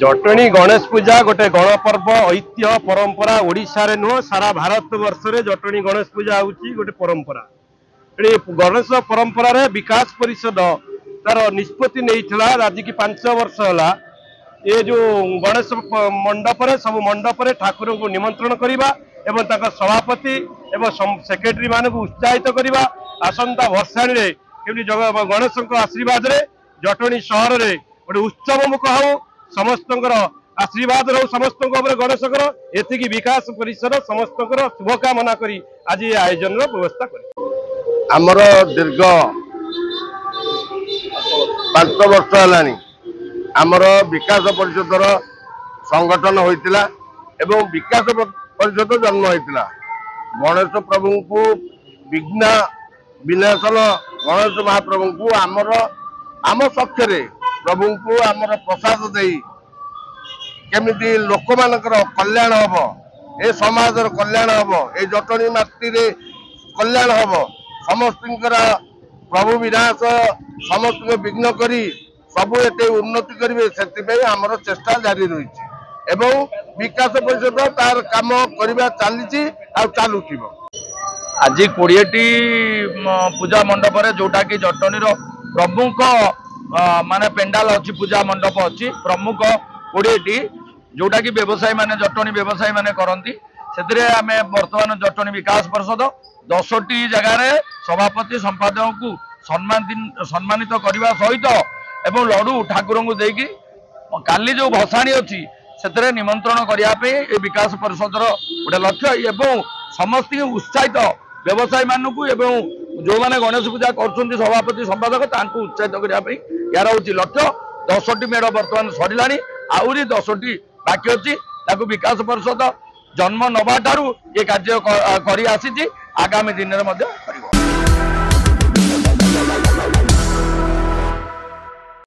जटणी गणेश पूजा गोटे गणपर्व ऐतिह्य परंपरा ओडिशा रे नुह सारा भारत वर्ष रे जटणी गणेश पूजा होची गोटे परंपरा। गणेश परंपरा रे विकास परिषद तार निष्पत्ति नहीं आज की 5 वर्ष है ये जो गणेश मंडप रे सब मंडप रे ठाकुर को निमंत्रण करवा एवं ताका सभापति एवं सेक्रेटरी मान को उत्साहित करवा आसंता भर्षाणी रे केमि गणेश आशीर्वाद रे जटणी सहर रे गोटे उत्सव मुख हो समस्त आशीर्वाद रहो समस्त गणेश एति विकास परिसर समस्त शुभकामना करी आज ये आयोजन व्यवस्था कर आमर दीर्घ 5 वर्ष है आमर विकास परिषद संगठन होता एवं विकास परिषद जन्म होता गणेश प्रभु को विघ्न विनाशन गणेश महाप्रभु को आम सक्षरे प्रभु को आमर प्रसाद दे केमिति लोक मानकर कल्याण हम ए समाज कल्याण हम ए जटणी माटी रे कल्याण हम समस्त प्रभु विनाश समस्त विघ्न करी सबू एते उन्नति करेंगे से आमर चेष्टा जारी रही एवं विकास परिषद तार काम करवा चली चालू आज 20टी पूजा मंडप जोटा कि जटणी प्रमुख माने पेंडाल अच्छी पूजा मंडप अच्छी प्रमुख 20टी जोटा कि व्यवसायी माने जटणी व्यवसायी माने करती से आम बर्तमान जटणी विकास परिषद 10टी जगार सभापति संपादक को सम्मानित करने सहित एवं लडू ठाकुर को देकी काली जो भसाणी अच्छी से निमंत्रण करने विकास परिषद गोटे लक्ष्य एवं समस्त उत्साहित व्यवसायी मानू एवं जो मैंने गणेश पूजा कर सभापति संपादक उत्साहित करने यार हूँ लक्ष्य 10टी मेढ़ बर्तमान सरला आहरी 10टी बाकी अच्छी विकास परिषद जन्म नवा ठारू ये कार्य कर आगामी दिन में